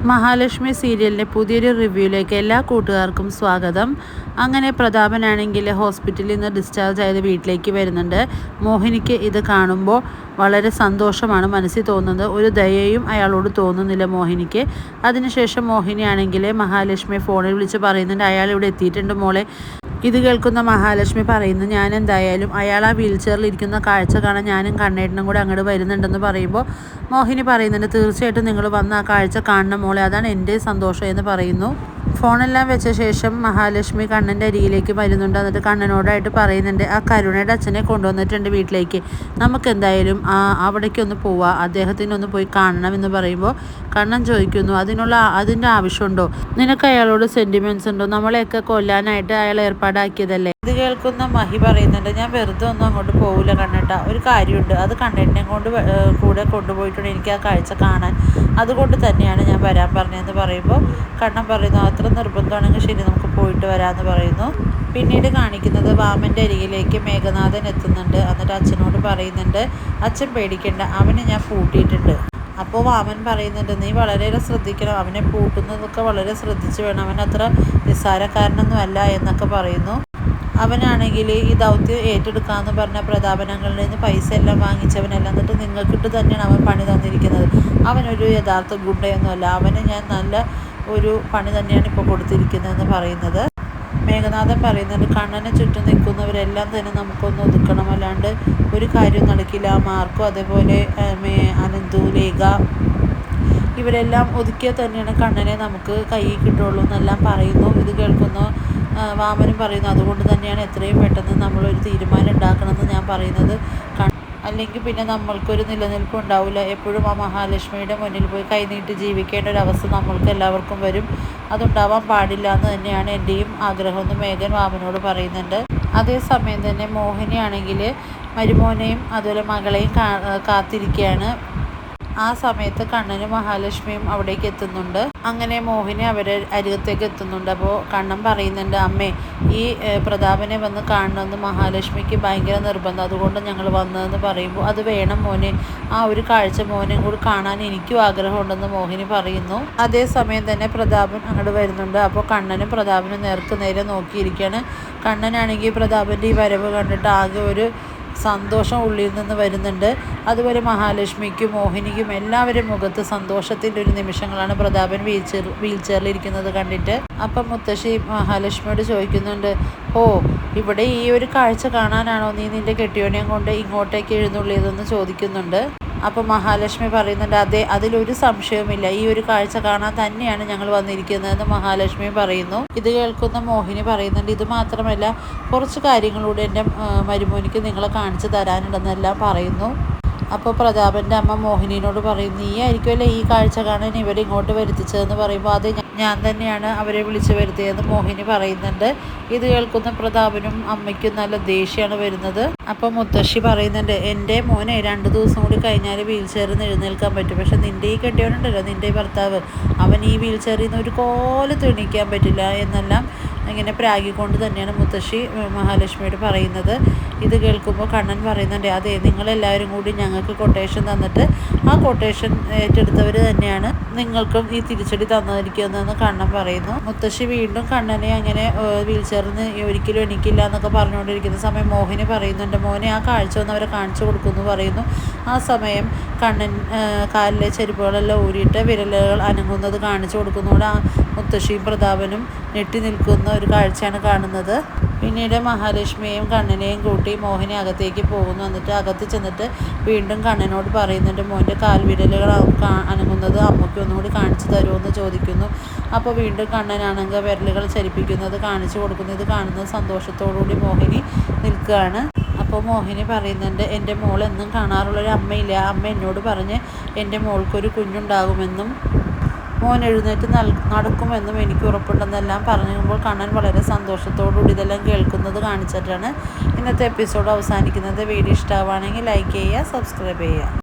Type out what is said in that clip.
മഹാലക്ഷ്മി സീരിയലിൻ്റെ പുതിയൊരു റിവ്യൂയിലേക്ക് എല്ലാ കൂട്ടുകാർക്കും സ്വാഗതം. അങ്ങനെ പ്രതാപനാണെങ്കിൽ ഹോസ്പിറ്റലിൽ നിന്ന് ഡിസ്ചാർജ് ആയത് വീട്ടിലേക്ക് വരുന്നുണ്ട്. മോഹിനിക്ക് ഇത് കാണുമ്പോൾ വളരെ സന്തോഷമാണ് മനസ്സിൽ തോന്നുന്നത്. ഒരു ദയയും അയാളോട് തോന്നുന്നില്ല മോഹിനിക്ക്. അതിനുശേഷം മോഹിനിയാണെങ്കിൽ മഹാലക്ഷ്മിയെ ഫോണിൽ വിളിച്ച് പറയുന്നുണ്ട്, അയാൾ ഇവിടെ എത്തിയിട്ടുണ്ട് മോളെ. ഇത് കേൾക്കുന്ന മഹാലക്ഷ്മി പറയുന്നു, ഞാൻ എന്തായാലും അയാൾ ആ വീൽ ചെയറിൽ ഇരിക്കുന്ന കാഴ്ച കാണാൻ ഞാനും കണ്ണേട്ടനും കൂടെ അങ്ങോട്ട് വരുന്നുണ്ടെന്ന് പറയുമ്പോൾ മോഹിനി പറയുന്നുണ്ട്, തീർച്ചയായിട്ടും നിങ്ങൾ വന്ന് ആ കാഴ്ച കാണണം മോളെ, അതാണ് എൻ്റെ സന്തോഷം എന്ന് പറയുന്നു. ഫോണെല്ലാം വെച്ച ശേഷം മഹാലക്ഷ്മി കണ്ണൻ്റെ അരികിലേക്ക് വരുന്നുണ്ട്. എന്നിട്ട് കണ്ണനോടായിട്ട് പറയുന്നുണ്ട്, ആ കരുണയുടെ അച്ഛനെ കൊണ്ടുവന്നിട്ടുണ്ട് വീട്ടിലേക്ക്, നമുക്ക് എന്തായാലും അവിടേക്കൊന്ന് പോവാം, അദ്ദേഹത്തിനൊന്ന് പോയി കാണണം എന്ന് പറയുമ്പോൾ കണ്ണൻ ചോദിക്കുന്നു, അതിൻ്റെ ആവശ്യമുണ്ടോ, നിനക്ക് അയാളോട് സെൻറ്റിമെൻറ്റ്സ് ഉണ്ടോ, നമ്മളെയൊക്കെ കൊല്ലാനായിട്ട് അയാൾ ഏർപ്പാടാക്കിയതല്ലേ. ഇത് കേൾക്കുന്ന മഹി പറയുന്നുണ്ട്, ഞാൻ വെറുതെ ഒന്നും അങ്ങോട്ട് പോകില്ല കണ്ണേട്ട, ഒരു കാര്യമുണ്ട്, അത് കണ്ണേട്ടനെ കൂടെ കൊണ്ടുപോയിട്ടുണ്ട് എനിക്ക് ആ കാഴ്ച കാണാൻ, അതുകൊണ്ട് തന്നെയാണ് ഞാൻ വരാൻ പറഞ്ഞതെന്ന് പറയുമ്പോൾ കണ്ണൻ പറയുന്നു, അത്ര നിർബന്ധമാണെങ്കിൽ ശരി നമുക്ക് പോയിട്ട് വരാമെന്ന് പറയുന്നു. പിന്നീട് കാണിക്കുന്നത് വാമൻ്റെ അരികിലേക്ക് മേഘനാഥൻ എത്തുന്നുണ്ട്. എന്നിട്ട് അച്ഛനോട് പറയുന്നുണ്ട്, അച്ഛൻ പേടിക്കേണ്ട, അവനെ ഞാൻ പൂട്ടിയിട്ടുണ്ട്. അപ്പോൾ വാമൻ പറയുന്നുണ്ട്, നീ വളരെയേറെ ശ്രദ്ധിക്കണം, അവനെ പൂട്ടുന്നതൊക്കെ വളരെ ശ്രദ്ധിച്ച് വേണം, അവൻ അത്ര നിസ്സാരക്കാരനൊന്നും അല്ല എന്നൊക്കെ പറയുന്നു. അവനാണെങ്കിൽ ഈ ദൗത്യം ഏറ്റെടുക്കാമെന്ന് പറഞ്ഞ പ്രതാപനങ്ങളിൽ നിന്ന് പൈസ എല്ലാം വാങ്ങിച്ചവനല്ല, എന്നിട്ട് നിങ്ങൾക്കിട്ട് തന്നെയാണ് അവൻ പണി തന്നിരിക്കുന്നത്. അവനൊരു യഥാർത്ഥ ഗുണ്ടയൊന്നുമല്ല, അവന് ഞാൻ നല്ല ഒരു പണി തന്നെയാണ് ഇപ്പോൾ കൊടുത്തിരിക്കുന്നതെന്ന് പറയുന്നത്. മേഘനാഥൻ പറയുന്നുണ്ട്, കണ്ണനെ ചുറ്റും നിൽക്കുന്നവരെല്ലാം തന്നെ നമുക്കൊന്ന് ഒതുക്കണം, അല്ലാണ്ട് ഒരു കാര്യം നടക്കില്ല. മാർക്കോ അതേപോലെ അനന്തു, ലേഖ ഇവരെല്ലാം ഒതുക്കിയാൽ തന്നെയാണ് കണ്ണനെ നമുക്ക് കയ്യിൽ കിട്ടുള്ളൂ എന്നെല്ലാം പറയുന്നു. ഇത് കേൾക്കുന്നു വാമനും പറയുന്നു, അതുകൊണ്ട് തന്നെയാണ് എത്രയും പെട്ടെന്ന് നമ്മളൊരു തീരുമാനം ഉണ്ടാക്കണമെന്ന് ഞാൻ പറയുന്നത്, അല്ലെങ്കിൽ പിന്നെ നമ്മൾക്കൊരു നിലനിൽപ്പ് ഉണ്ടാവില്ല. എപ്പോഴും ആ മഹാലക്ഷ്മിയുടെ മുന്നിൽ പോയി കൈനീട്ടി ജീവിക്കേണ്ട ഒരു അവസ്ഥ നമ്മൾക്ക് എല്ലാവർക്കും വരും. അതുണ്ടാവാൻ പാടില്ല എന്ന് തന്നെയാണ് എൻ്റെയും ആഗ്രഹമെന്ന് മേഘൻ വാമനോട് പറയുന്നുണ്ട്. അതേസമയം തന്നെ മോഹിനിയാണെങ്കിൽ മരുമോനെയും അതുപോലെ മകളെയും കാത്തിരിക്കുകയാണ്. ആ സമയത്ത് കണ്ണനും മഹാലക്ഷ്മിയും അവിടേക്ക് എത്തുന്നുണ്ട്. അങ്ങനെ മോഹിനി അവരെ അരികത്തേക്ക് എത്തുന്നുണ്ട്. അപ്പോൾ കണ്ണൻ പറയുന്നുണ്ട്, അമ്മേ ഈ പ്രതാപനെ വന്ന് കാണണമെന്ന് മഹാലക്ഷ്മിക്ക് ഭയങ്കര നിർബന്ധം, അതുകൊണ്ട് ഞങ്ങൾ വന്നതെന്ന് പറയുമ്പോൾ അത് വേണം മോനെ, ആ ഒരു കാഴ്ച മോനെയും കൂടി കാണാൻ എനിക്കും ആഗ്രഹമുണ്ടെന്ന് മോഹിനി പറയുന്നു. അതേസമയം തന്നെ പ്രതാപൻ അങ്ങോട്ട് വരുന്നുണ്ട്. അപ്പോൾ കണ്ണനും പ്രതാപനും നേർക്ക് നേരെ നോക്കിയിരിക്കുകയാണ്. കണ്ണനാണെങ്കിൽ പ്രതാപൻ്റെ ഈ വരവ് കണ്ടിട്ട് ആകെ ഒരു സന്തോഷം ഉള്ളിൽ നിന്ന് വരുന്നുണ്ട്. അതുപോലെ മഹാലക്ഷ്മിക്കും മോഹിനിക്കും എല്ലാവരും മുഖത്ത് സന്തോഷത്തിൻ്റെ ഒരു നിമിഷങ്ങളാണ് പ്രതാപൻ വീൽ ചെയറിലിരിക്കുന്നത് കണ്ടിട്ട്. അപ്പം മുത്തശ്ശി മഹാലക്ഷ്മിയോട് ചോദിക്കുന്നുണ്ട്, ഓ ഇവിടെ ഈ ഒരു കാഴ്ച കാണാനാണോ നീ നിൻ്റെ കെട്ടിയോനെയും കൊണ്ട് ഇങ്ങോട്ടേക്ക് എഴുന്നള്ളിയതെന്ന് ചോദിക്കുന്നുണ്ട്. അപ്പോൾ മഹാലക്ഷ്മി പറയുന്നുണ്ട്, അതെ, അതിലൊരു സംശയവുമില്ല, ഈ ഒരു കാഴ്ച കാണാൻ തന്നെയാണ് ഞങ്ങൾ വന്നിരിക്കുന്നതെന്ന് മഹാലക്ഷ്മി പറയുന്നു. ഇത് കേൾക്കുന്ന മോഹിനി പറയുന്നുണ്ട്, ഇത് മാത്രമല്ല കുറച്ച് കാര്യങ്ങളൂടെ എൻ്റെ മരുമോനിക്ക് നിങ്ങളെ കാണിച്ചു തരാനുണ്ടെന്നെല്ലാം പറയുന്നു. അപ്പോൾ പ്രതാപൻ്റെ അമ്മ മോഹിനിയോട് പറയും, നീ ആയിരിക്കുമല്ലേ ഈ കാഴ്ച കാണാൻ ഇവരിങ്ങോട്ട് വരുത്തിച്ചതെന്ന് പറയുമ്പോൾ അത് ഞാൻ തന്നെയാണ് അവരെ വിളിച്ചു വരുത്തിയതെന്ന് മോഹിനി പറയുന്നുണ്ട്. ഇത് കേൾക്കുന്ന പ്രതാപനും അമ്മയ്ക്കും നല്ല ദേഷ്യമാണ് വരുന്നത്. അപ്പോൾ മുത്തശ്ശി പറയുന്നുണ്ട്, എൻ്റെ മോനെ 2 ദിവസം കൂടി കഴിഞ്ഞാൽ വീൽ ചെയറിൽ നിന്ന് എഴുന്നേൽക്കാൻ പറ്റും, പക്ഷെ നിൻ്റെ ഈ കെട്ടിയവനുണ്ടല്ലോ, നിൻ്റെ ഭർത്താവ്, അവൻ ഈ വീൽ ചെയറിൽ നിന്ന് ഒരു കോലത്ത് എണീക്കാൻ പറ്റില്ല എന്നെല്ലാം ഇങ്ങനെ പ്രാഗിക്കൊണ്ട് തന്നെയാണ് മുത്തശ്ശി മഹാലക്ഷ്മിയോട് പറയുന്നത്. ഇത് കേൾക്കുമ്പോൾ കണ്ണൻ പറയുന്നുണ്ട്, അതെ, നിങ്ങളെല്ലാവരും കൂടി ഞങ്ങൾക്ക് കൊട്ടേഷൻ തന്നിട്ട് ആ കൊട്ടേഷൻ ഏറ്റെടുത്തവർ തന്നെയാണ് നിങ്ങൾക്കും ഈ തിരിച്ചടി തന്നിരിക്കുന്നതെന്ന് കണ്ണൻ പറയുന്നു. മുത്തശ്ശി വീണ്ടും കണ്ണനെ അങ്ങനെ വീൽ ചെയറിൽ നിന്ന് ഒരിക്കലും എണീക്കില്ല എന്നൊക്കെ പറഞ്ഞുകൊണ്ടിരിക്കുന്ന സമയം മോഹിനി പറയുന്നുണ്ട്, മോനെ ആ കാഴ്ച ഒന്ന് അവരെ കാണിച്ചു കൊടുക്കുമെന്ന് പറയുന്നു. ആ സമയം കണ്ണൻ കാലിലെ ചെരുപ്പുകളെല്ലാം ഊരിയിട്ട് വിരലുകൾ അനങ്ങുന്നത് കാണിച്ചു കൊടുക്കുന്നതോടെ ആ മുത്തശ്ശിയും പ്രതാപനും ഞെട്ടി നിൽക്കുന്ന ഒരു കാഴ്ചയാണ് കാണുന്നത്. പിന്നീട് മഹാലക്ഷ്മിയെയും കണ്ണനെയും കൂട്ടി മോഹിനി അകത്തേക്ക് പോകുന്നു. എന്നിട്ട് അകത്ത് ചെന്നിട്ട് വീണ്ടും കണ്ണനോട് പറയുന്നുണ്ട്, മോൻ്റെ കാൽവിരലുകൾ അനങ്ങുന്നത് അമ്മയ്ക്ക് ഒന്നുകൂടി കാണിച്ചു തരുമെന്ന് ചോദിക്കുന്നു. അപ്പോൾ വീണ്ടും കണ്ണനാണെങ്കിൽ വിരലുകൾ ചലിപ്പിക്കുന്നത് കാണിച്ചു കൊടുക്കുന്നു. ഇത് കാണുന്നത് സന്തോഷത്തോടുകൂടി മോഹിനി നിൽക്കുകയാണ്. അപ്പോൾ മോഹിനി പറയുന്നുണ്ട്, എൻ്റെ മോൾ എന്നും കാണാറുള്ളൊരു അമ്മയില്ല, അമ്മ എന്നോട് പറഞ്ഞ് എൻ്റെ മോൾക്കൊരു കുഞ്ഞുണ്ടാകുമെന്നും മോൻ എഴുന്നേറ്റ് നടക്കുമെന്നും എനിക്ക് ഉറപ്പുണ്ടെന്നെല്ലാം പറയുമ്പോൾ കണ്ണൻ വളരെ സന്തോഷത്തോടുകൂടി ഇതെല്ലാം കേൾക്കുന്നത് കാണിച്ചിട്ടാണ് ഇന്നത്തെ എപ്പിസോഡ് അവസാനിക്കുന്നത്. വീഡിയോ ഇഷ്ടമാവുകയാണെങ്കിൽ ലൈക്ക് ചെയ്യുക, സബ്സ്ക്രൈബ് ചെയ്യുക.